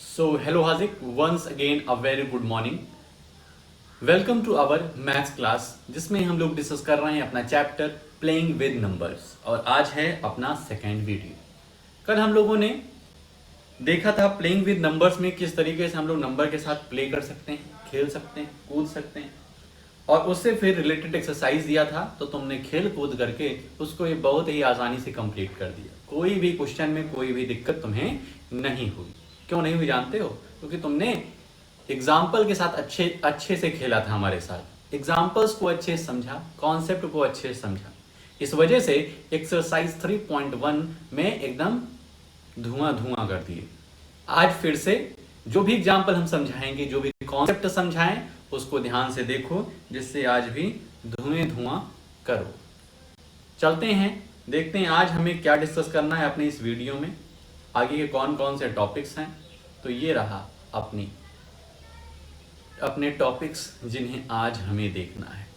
So, hello Hazik, once again a very good morning. Welcome to our maths class जिसमें हम लोग discuss कर रहे हैं अपना चैप्टर प्लेइंग विद नंबर्स और आज है अपना सेकेंड वीडियो। कल हम लोगों ने देखा था प्लेइंग विद नंबर्स में किस तरीके से हम लोग नंबर के साथ प्ले कर सकते हैं, खेल सकते हैं, कूद सकते हैं और उससे फिर रिलेटेड एक्सरसाइज दिया था। तो तुमने खेल कूद करके उसको ये बहुत ही आसानी से कंप्लीट कर दिया। कोई भी क्वेश्चन में कोई भी दिक्कत तुम्हें नहीं हुई। क्यों नहीं हुई जानते हो? क्योंकि तुमने एग्जाम्पल के साथ अच्छे से खेला था हमारे साथ, एग्जाम्पल्स को अच्छे से समझा, कॉन्सेप्ट को अच्छे से समझा। इस वजह से एक्सरसाइज 3.1 में एकदम धुआं धुआं कर दिए। आज फिर से जो भी एग्जाम्पल हम समझाएंगे, जो भी कॉन्सेप्ट समझाएं, उसको ध्यान से देखो जिससे आज भी धुएं धुआं करो। चलते हैं, देखते हैं आज हमें क्या डिस्कस करना है अपने इस वीडियो में, आगे के कौन कौन से टॉपिक्स हैं। तो ये रहा अपने टॉपिक्स जिन्हें आज हमें देखना है।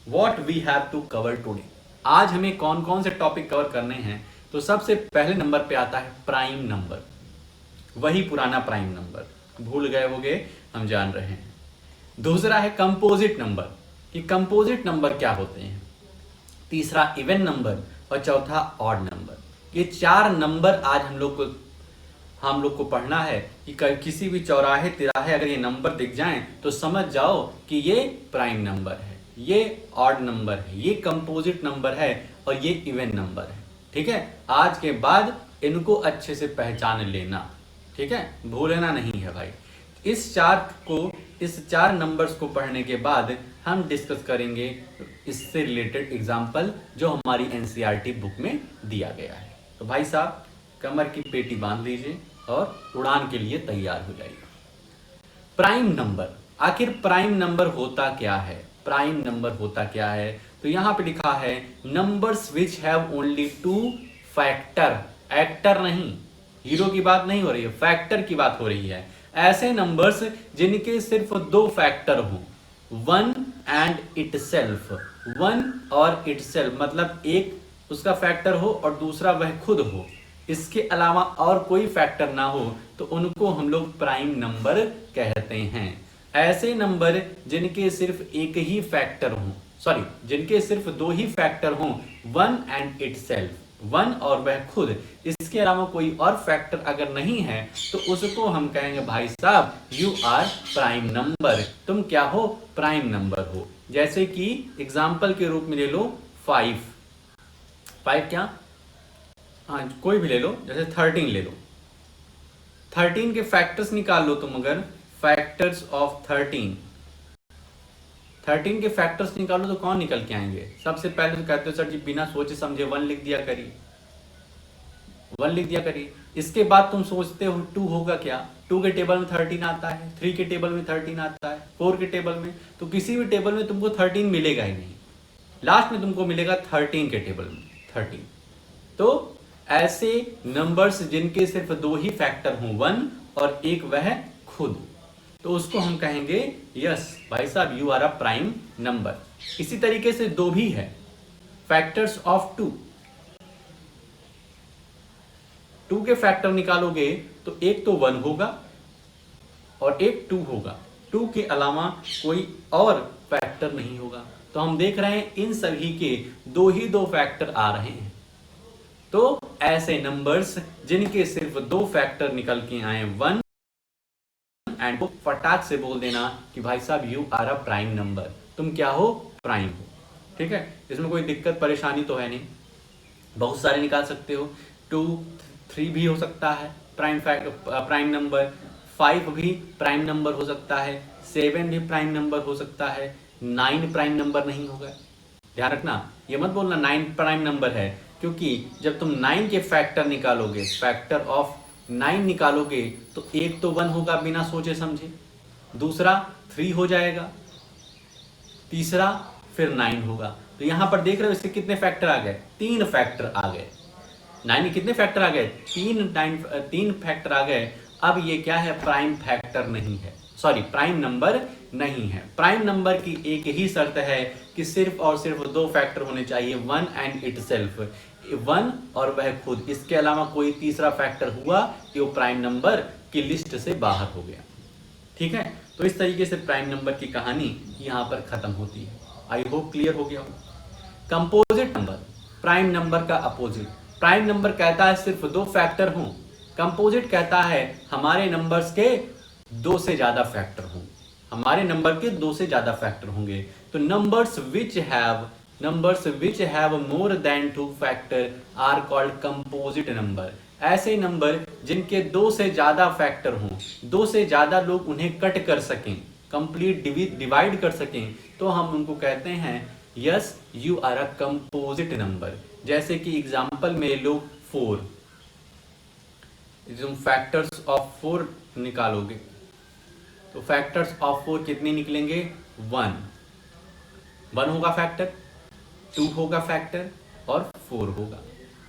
What we have to cover today. आज हमें कौन कौन से टॉपिक कवर करने हैं। तो सबसे पहले नंबर पे आता है प्राइम नंबर, वही पुराना प्राइम नंबर, भूल गए होगे, हम जान रहे हैं। दूसरा है कंपोजिट नंबर, कि कंपोजिट नंबर क्या होते हैं। तीसरा इवन नंबर और चौथा ऑड नंबर। ये चार नंबर आज हम लोग को पढ़ना है कि किसी भी चौराहे तिराहे अगर ये नंबर दिख जाएं तो समझ जाओ कि ये प्राइम नंबर है, ये ऑड नंबर है, ये कंपोजिट नंबर है और ये इवन नंबर है। ठीक है, आज के बाद इनको अच्छे से पहचान लेना, ठीक है, भूलना नहीं है भाई। इस चार नंबर्स को पढ़ने के बाद हम डिस्कस करेंगे इससे रिलेटेड एग्जाम्पल जो हमारी एनसीईआरटी बुक में दिया गया है। तो भाई साहब कमर की पेटी बांध लीजिए और उड़ान के लिए तैयार हो जाइए। प्राइम नंबर, आखिर प्राइम नंबर होता क्या है? प्राइम नंबर होता क्या है? तो यहां पे लिखा है numbers which have only two factor. Actor नहीं, हीरो की बात नहीं हो रही है, फैक्टर की बात हो रही है। ऐसे नंबर्स जिनके सिर्फ दो फैक्टर हो, वन एंड इटसेल्फ। वन और इटसेल्फ मतलब एक उसका फैक्टर हो और दूसरा वह खुद हो, इसके अलावा और कोई फैक्टर ना हो, तो उनको हम लोग प्राइम नंबर कहते हैं। ऐसे नंबर जिनके सिर्फ एक ही फैक्टर हो, जिनके सिर्फ दो ही फैक्टर हो, वन एंड इटसेल्फ, वन और वह खुद, इसके अलावा कोई और फैक्टर अगर नहीं है तो उसको हम कहेंगे भाई साहब यू आर प्राइम नंबर। तुम क्या हो? प्राइम नंबर हो। जैसे कि एग्जाम्पल के रूप में ले लो 5 क्या, हाँ कोई भी ले लो, जैसे 13 ले लो। 13 के फैक्टर्स निकाल लो तुम, अगर फैक्टर्स ऑफ 13 के फैक्टर्स निकालो तो कौन निकल के आएंगे? सबसे पहले तो कहते हो सर जी बिना सोचे समझे 1 लिख दिया करिए, 1 लिख दिया करिए। इसके बाद तुम सोचते हो 2 होगा क्या? 2 के टेबल में 13 आता है, 3 के टेबल में 13 आता है, 4 के टेबल में, तो किसी भी टेबल में तुमको 13 मिलेगा ही नहीं, लास्ट में तुमको मिलेगा 13 के टेबल में 13। तो ऐसे नंबर्स जिनके सिर्फ दो ही फैक्टर हों, 1 और एक वह खुद, तो उसको हम कहेंगे यस भाई साहब you are a prime number. इसी तरीके से दो भी है, फैक्टर्स ऑफ 2 के फैक्टर निकालोगे तो एक तो 1 होगा और एक 2 होगा, 2 के अलावा कोई और फैक्टर नहीं होगा। तो हम देख रहे हैं इन सभी के दो फैक्टर आ रहे हैं। तो ऐसे नंबर्स जिनके सिर्फ दो फैक्टर निकल के आए 1 एंड वो फटाक से बोल देना कि भाई साहब you are a prime number, तुम क्या हो? प्राइम हो। ठीक है, इसमें कोई दिक्कत परेशानी तो है नहीं, बहुत सारे निकाल सकते हो। 2, 3 भी हो सकता है प्राइम नंबर, 5 भी प्राइम नंबर हो सकता है, 7 भी प्राइम नंबर हो सकता है, 9 प्राइम नंबर नहीं होगा। ध्यान रखना, ये मत बोलना 9 प्राइम नंबर है, क्योंकि जब तुम 9 के फैक्टर निकालोगे, फैक्टर ऑफ 9 निकालोगे तो एक तो 1 होगा बिना सोचे समझे, दूसरा 3 हो जाएगा, तीसरा फिर 9 होगा। तो यहां पर देख रहे हो इसके कितने फैक्टर आ गए? 3 फैक्टर आ गए। 9 के कितने फैक्टर आ गए? 3 फैक्टर आ गए। अब ये क्या है? प्राइम फैक्टर नहीं है, प्राइम नंबर नहीं है। प्राइम नंबर की एक ही शर्त है कि सिर्फ और सिर्फ दो फैक्टर होने चाहिए, 1 एंड इटसेल्फ। 1 और वह खुद, इसके अलावा कोई तीसरा फैक्टर हुआ कि वो प्राइम नंबर की लिस्ट से बाहर हो गया। ठीक है, तो इस तरीके से प्राइम नंबर की कहानी यहाँ पर खत्म होती है। आई होप क्लियर हो गया हो। कंपोजिट नंबर, प्राइम नंबर का अपोजिट। प्राइम नंबर कहता है सिर्फ 2 फैक्टर हों, कंपोजिट कहता है हमारे नंबर्स के 2 से ज्यादा फैक्टर हों, हमारे नंबर के 2 से ज्यादा फैक्टर होंगे। तो numbers which have more than 2 factor are called composite number. ऐसे नंबर जिनके 2 से ज्यादा फैक्टर हों, 2 से ज्यादा लोग उन्हें कट कर सकें, कंप्लीट डिवाइड कर सकें, तो हम उनको कहते हैं yes you are a composite number. जैसे कि एग्जाम्पल में लो 4, तुम फैक्टर्स ऑफ 4 निकालोगे तो फैक्टर्स ऑफ 4 कितने निकलेंगे? 1 होगा फैक्टर, 2 होगा फैक्टर और 4 होगा।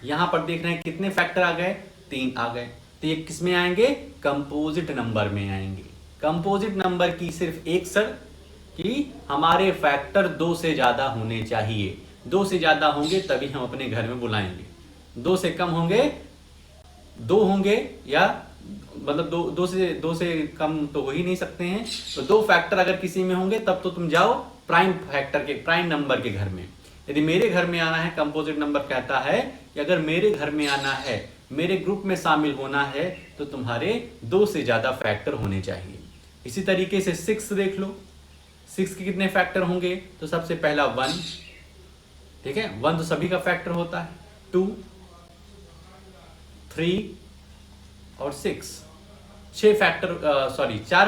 यहां पर देख रहे हैं कितने फैक्टर आ गए? 3 आ गए। तो ये किस में आएंगे? कंपोजिट नंबर में आएंगे। कंपोजिट नंबर की सिर्फ एक शर्त कि हमारे फैक्टर 2 से ज्यादा होने चाहिए। 2 से ज्यादा होंगे तभी हम अपने घर में बुलाएंगे। 2 से कम होंगे, 2 होंगे या मतलब दो से कम तो हो ही नहीं सकते हैं। तो 2 फैक्टर अगर किसी में होंगे तब तो तुम जाओ प्राइम नंबर के घर में। यदि मेरे घर में आना है, कंपोजिट नंबर कहता है कि अगर मेरे घर में आना है, मेरे ग्रुप में शामिल होना है, तो तुम्हारे 2 से ज्यादा फैक्टर होने चाहिए। इसी तरीके से 6 देख लो, 6 के कितने फैक्टर होंगे? तो सबसे पहला 1, ठीक है, 1 तो सभी का फैक्टर होता है। 2, 3 और 6, 4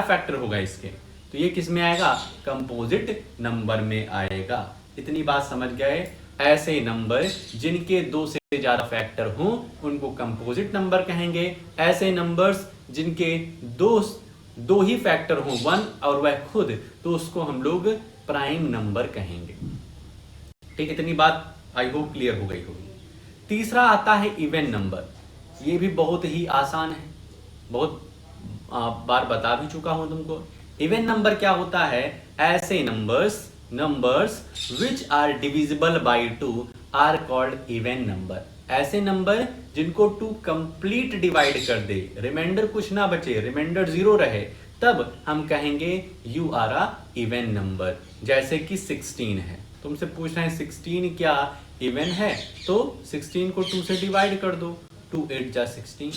फैक्टर होगा इसके। तो ये किस में आएगा? कंपोजिट नंबर में आएगा। इतनी बात समझ गए? ऐसे नंबर जिनके 2 से ज्यादा फैक्टर हों उनको कंपोजिट नंबर कहेंगे। ऐसे नंबर्स जिनके दो ही फैक्टर हों, 1 और वह खुद, तो उसको हम लोग प्राइम नंबर कहेंगे। ठीक, इतनी बात आई होप क्लियर हो गई होगी। तीसरा आता है इवन नंबर। ये भी बहुत ही आसान है, बहुत बार बता भी चुका हूं तुमको। इवन नंबर क्या होता है? ऐसे numbers which are divisible by 2 are called even number. ऐसे नंबर जिनको 2 कंप्लीट डिवाइड कर दे, रिमाइंडर कुछ ना बचे, रिमाइंडर 0 रहे, तब हम कहेंगे you are a even number. जैसे कि 16 है, तुमसे पूछ रहे हैं 16 क्या इवन है? तो 16 को 2 से डिवाइड कर दो, 2 8 जा 16,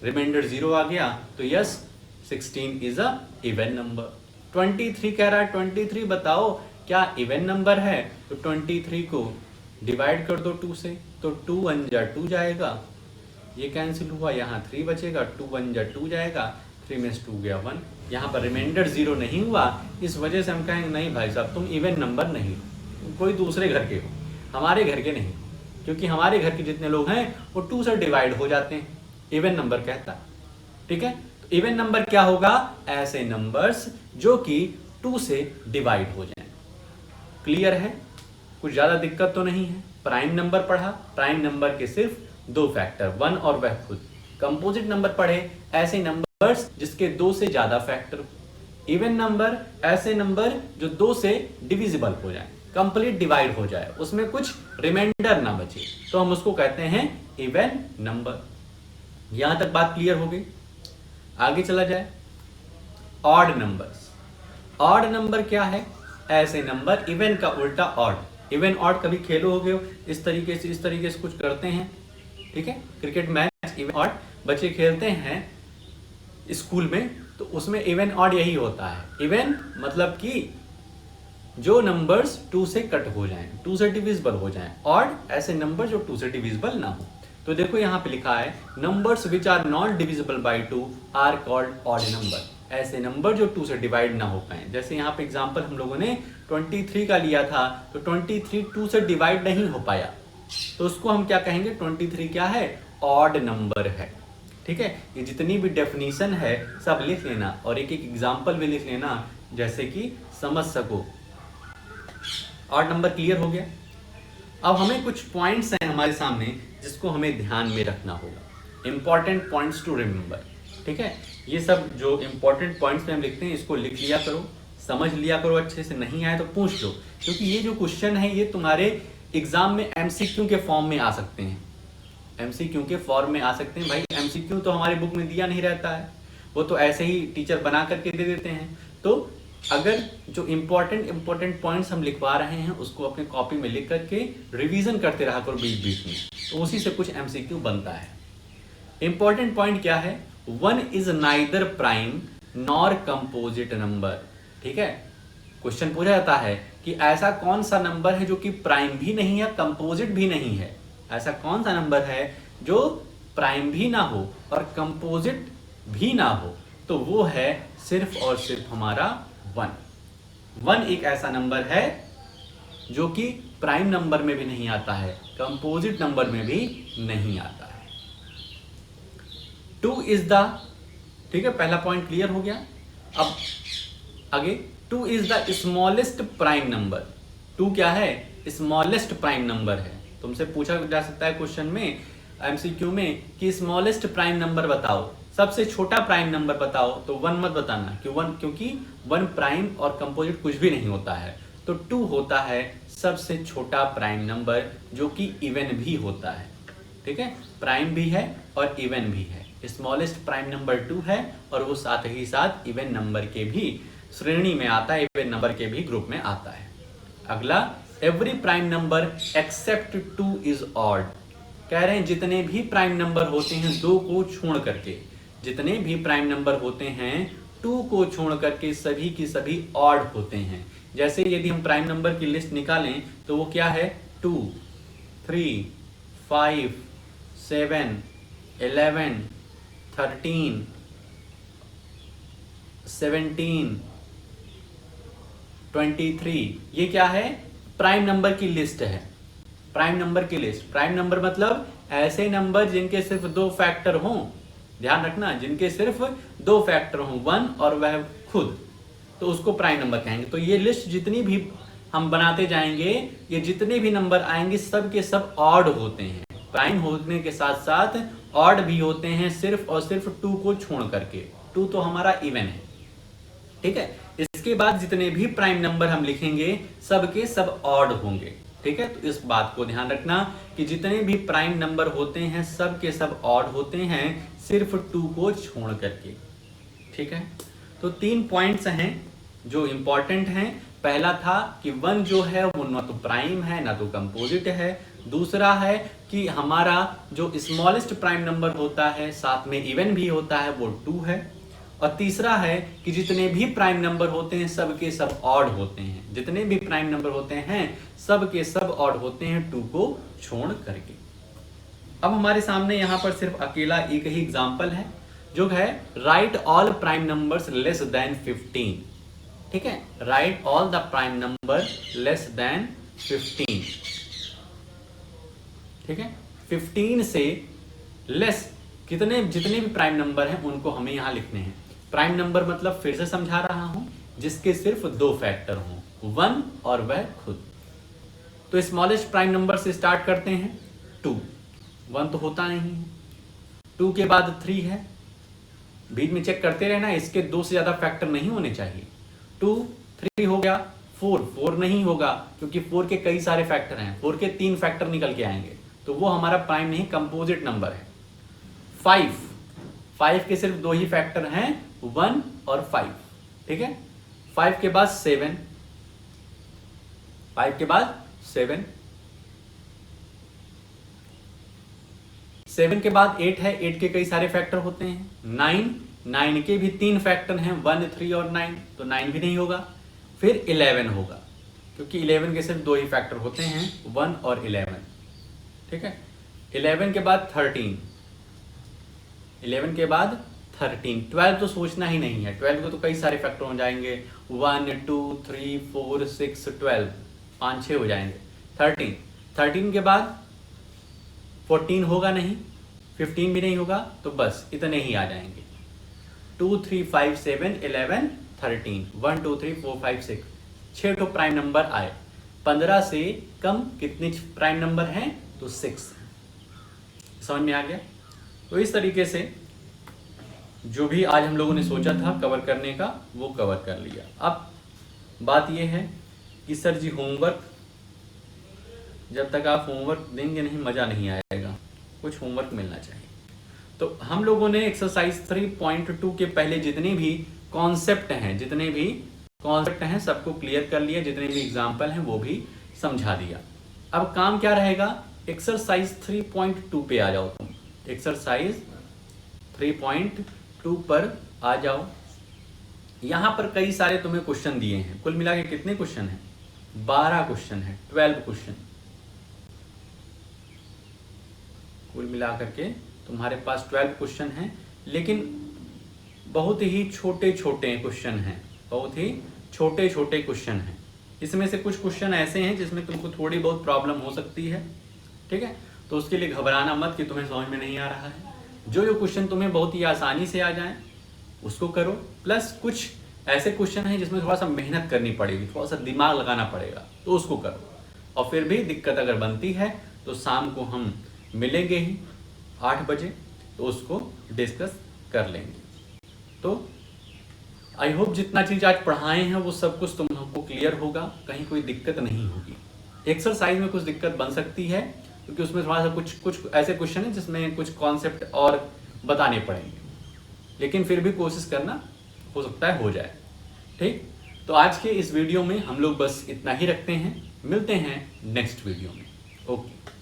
रिमाइंडर 0 आ गया, तो yes 16 is a even number. 23 कह रहा है, 23 बताओ क्या इवन नंबर है? तो 23 को डिवाइड कर दो 2 से, तो 2 1 जा 2 जाएगा, ये कैंसिल हुआ, यहाँ 3 बचेगा, 2 1 जा 2 जाएगा, 3 में 2 गया 1। यहाँ पर रिमाइंडर 0 नहीं हुआ, इस वजह से हम कहेंगे नहीं भाई साहब तुम इवन नंबर नहीं हो, कोई दूसरे घर के हो, हमारे घर के नहीं, क्योंकि हमारे घर के जितने लोग हैं वो 2 से डिवाइड हो जाते हैं, इवन नंबर कहता है। ठीक है, तो इवन नंबर क्या होगा? ऐसे नंबर्स जो कि 2 से डिवाइड हो जाएं। क्लियर है? कुछ ज्यादा दिक्कत तो नहीं है। प्राइम नंबर पढ़ा, प्राइम नंबर के सिर्फ 2 फैक्टर, 1 और वह खुद। कंपोजिट नंबर पढ़े, ऐसे नंबर्स जिसके 2 से ज्यादा फैक्टर। इवन नंबर, ऐसे नंबर जो 2 से डिविजिबल हो जाए, कंप्लीट डिवाइड हो जाए, उसमें कुछ रिमाइंडर ना बचे, तो हम उसको कहते हैं इवन नंबर। यहां तक बात क्लियर हो गई? आगे चला जाए। Odd numbers. ऑड नंबर क्या है? ऐसे नंबर, इवन का उल्टा ऑड। इवन ऑड कभी खेलो हो गए, इस तरीके से कुछ करते हैं, ठीक है, क्रिकेट मैच इवन ऑड बच्चे खेलते हैं स्कूल में, तो उसमें इवन ऑड यही होता है। इवन मतलब कि जो नंबर्स 2 से कट हो जाएं, 2 से डिविजिबल हो जाएं। ऑड ऐसे नंबर जो 2 से डिविजिबल ना हो। तो देखो यहाँ पे लिखा है numbers which are not divisible by 2 are called odd number. ऐसे नंबर जो 2 से डिवाइड ना हो पाए। जैसे यहाँ पे एग्जांपल हम लोगों ने 23 का लिया था, तो 23 2 से डिवाइड नहीं हो पाया, तो उसको हम क्या कहेंगे? 23 क्या है? ऑड नंबर है। ठीक है, ये जितनी भी डेफिनेशन है सब लिख लेना और एक एक एग्जाम्पल भी लिख लेना, जैसे कि समझ सको। ऑड नंबर क्लियर हो गया? अब हमें कुछ पॉइंट्स हैं हमारे सामने जिसको हमें ध्यान में रखना होगा। Important points to remember. ठीक है, ये सब जो इंपॉर्टेंट पॉइंट्स में हम लिखते हैं इसको लिख लिया करो, समझ लिया करो, अच्छे से नहीं आए तो पूछ लो, क्योंकि ये जो क्वेश्चन है ये तुम्हारे एग्जाम में एमसीक्यू के फॉर्म में आ सकते हैं, एमसीक्यू के फॉर्म में आ सकते हैं। भाई एमसीक्यू तो हमारी बुक में दिया नहीं रहता है, वो तो ऐसे ही टीचर बना करके दे देते हैं। तो अगर जो इम्पोर्टेंट पॉइंट्स हम लिखवा रहे हैं उसको अपने कॉपी में लिख करके रिवीजन करते रहा करो बीच बीच में, तो उसी से कुछ एमसीक्यू बनता है। इंपॉर्टेंट पॉइंट क्या है, 1 is neither prime nor composite number. ठीक है, क्वेश्चन पूछा जाता है कि ऐसा कौन सा नंबर है जो कि प्राइम भी नहीं है कंपोजिट भी नहीं है। ऐसा कौन सा नंबर है जो प्राइम भी ना हो और कंपोजिट भी ना हो, तो वो है सिर्फ और सिर्फ हमारा 1। 1 एक ऐसा नंबर है जो कि प्राइम नंबर में भी नहीं आता है, कंपोजिट नंबर में भी नहीं आता है। 2 इज द, ठीक है, पहला पॉइंट क्लियर हो गया। अब आगे 2 is the smallest prime number. 2 क्या है, स्मॉलेस्ट प्राइम नंबर है। तुमसे पूछा जा सकता है क्वेश्चन में, एमसीक्यू में, कि स्मॉलेस्ट प्राइम नंबर बताओ, सबसे छोटा प्राइम नंबर बताओ, तो 1 मत बताना क्योंकि 1 प्राइम और कंपोजिट कुछ भी नहीं होता है। तो 2 होता है सबसे छोटा प्राइम नंबर जो कि इवन भी होता है। ठीक है, प्राइम भी है और इवन भी है। स्मॉलेस्ट प्राइम नंबर 2 है और वो साथ ही साथ इवन नंबर के भी श्रेणी में आता है, इवन नंबर के भी ग्रुप में आता है। अगला, every prime number except 2 is odd. कह रहे हैं जितने भी प्राइम नंबर होते हैं 2 को छोड़ करके, जितने भी प्राइम नंबर होते हैं 2 को छोड़ करके सभी की सभी ऑड होते हैं। जैसे यदि हम प्राइम नंबर की लिस्ट निकालें तो वो क्या है, 2, 3, 5, 7, 11, 13, 17, 23। ये क्या है, प्राइम नंबर की लिस्ट है। प्राइम नंबर की लिस्ट, प्राइम नंबर मतलब ऐसे नंबर जिनके सिर्फ 2 फैक्टर हों, ध्यान रखना, जिनके सिर्फ 2 फैक्टर हों, 1 और वह खुद, तो उसको प्राइम नंबर कहेंगे। तो ये लिस्ट जितनी भी हम बनाते जाएंगे, ये जितने भी नंबर आएंगे सब के सब ऑड होते हैं। प्राइम होने के साथ साथ ऑड भी होते हैं, सिर्फ और सिर्फ 2 को छोड़ करके। 2 तो हमारा इवन है। ठीक है, इसके बाद जितने भी प्राइम नंबर हम लिखेंगे सब के सब ऑड होंगे। ठीक है, तो इस बात को ध्यान रखना कि जितने भी प्राइम नंबर होते हैं सब के सब ऑड होते हैं, सिर्फ 2 को छोड़ करके। ठीक है, तो 3 पॉइंट्स हैं जो इंपॉर्टेंट हैं। पहला था कि 1 जो है वो ना तो प्राइम है ना तो कंपोजिट है। दूसरा है कि हमारा जो स्मॉलेस्ट प्राइम नंबर होता है साथ में इवन भी होता है वो 2 है। और तीसरा है कि जितने भी प्राइम नंबर होते हैं सब के सब ऑड होते हैं। जितने भी प्राइम नंबर होते हैं सब के सब ऑड होते हैं 2 को छोड़ करके। अब हमारे सामने यहाँ पर सिर्फ अकेला एक ही एग्जाम्पल है जो है right all prime numbers less than 15। ठीक है, right all the prime number less than 15। ठीक है, 15 से लेस जितने भी प्राइम नंबर हैं उनको हमें यहां लिखने हैं। प्राइम नंबर मतलब फिर से समझा रहा हूं, जिसके सिर्फ 2 फैक्टर हों, 1 और वह खुद। तो स्मॉलेस्ट प्राइम नंबर से स्टार्ट करते हैं, 2। 1 तो होता नहीं है। 2 के बाद 3 है, बीच में चेक करते रहना, इसके 2 से ज्यादा फैक्टर नहीं होने चाहिए। 2, 3 हो गया, 4 नहीं होगा क्योंकि 4 के कई सारे फैक्टर हैं, 4 के 3 फैक्टर निकल के आएंगे, तो वो हमारा प्राइम नहीं कंपोजिट नंबर है। 5 के सिर्फ 2 ही फैक्टर हैं, 1 और 5। ठीक है, 5 के बाद 7, 5 के बाद 7, 7 के बाद 8 है, 8 के कई सारे फैक्टर होते हैं। 9 के भी 3 फैक्टर हैं, 1, 3 और 9, तो 9 भी नहीं होगा। फिर 11 होगा क्योंकि 11 के सिर्फ 2 ही फैक्टर होते हैं, 1 और 11। ठीक है, 11 के बाद 13, 11 के बाद 13, 12 तो सोचना ही नहीं है, 12 को तो कई सारे फैक्टर हो जाएंगे, 1, 2, 3, 4, 6, 12, 5-6 हो जाएंगे। 13 के बाद 14 होगा नहीं, 15 भी नहीं होगा, तो बस इतने ही आ जाएंगे। 2, 3, 5, 7, 11, 13, 1, 2, 3, 4, 5, 6, 6 तो प्राइम नंबर आए। 15 से कम कितने प्राइम नंबर हैं, तो 6। समझ में आ गया? तो इस तरीके से जो भी आज हम लोगों ने सोचा था कवर करने का वो कवर कर लिया। अब बात यह है कि सर जी होमवर्क जब तक आप होमवर्क देंगे नहीं मज़ा नहीं आएगा, कुछ होमवर्क मिलना चाहिए। तो हम लोगों ने एक्सरसाइज 3.2 के पहले जितने भी कॉन्सेप्ट हैं सबको क्लियर कर लिया, जितने भी एग्जाम्पल हैं वो भी समझा दिया। अब काम क्या रहेगा, एक्सरसाइज 3.2 पे आ जाओ तुम। एक्सरसाइज 3.2 पर आ जाओ। यहाँ पर कई सारे तुम्हें क्वेश्चन दिए हैं, कुल मिला के कितने क्वेश्चन हैं, 12 क्वेश्चन है, 12 क्वेश्चन कुल मिला करके तुम्हारे पास 12 क्वेश्चन हैं, लेकिन बहुत ही छोटे छोटे क्वेश्चन हैं, बहुत ही छोटे छोटे क्वेश्चन हैं। इसमें से कुछ क्वेश्चन ऐसे हैं जिसमें तुमको थोड़ी बहुत प्रॉब्लम हो सकती है, ठीक है। तो उसके लिए घबराना मत कि तुम्हें समझ में नहीं आ रहा है। जो कुवेश्चन तुम्हें बहुत ही आसानी से आ जाए उसको करो, प्लस कुछ ऐसे क्वेश्चन हैं जिसमें थोड़ा सा मेहनत करनी पड़ेगी, थोड़ा सा दिमाग लगाना पड़ेगा, तो उसको करो। और फिर भी दिक्कत अगर बनती है तो शाम को हम मिलेंगे ही 8 बजे, तो उसको डिस्कस कर लेंगे। तो आई होप जितना चीज़ आज पढ़ाए हैं वो सब कुछ तुमको क्लियर होगा, कहीं कोई दिक्कत नहीं होगी। एक्सरसाइज में कुछ दिक्कत बन सकती है क्योंकि उसमें थोड़ा सा कुछ ऐसे क्वेश्चन है जिसमें कुछ कॉन्सेप्ट और बताने पड़ेंगे, लेकिन फिर भी कोशिश करना, हो सकता है हो जाए, ठीक। तो आज के इस वीडियो में हम लोग बस इतना ही रखते हैं, मिलते हैं नेक्स्ट वीडियो में। ओके।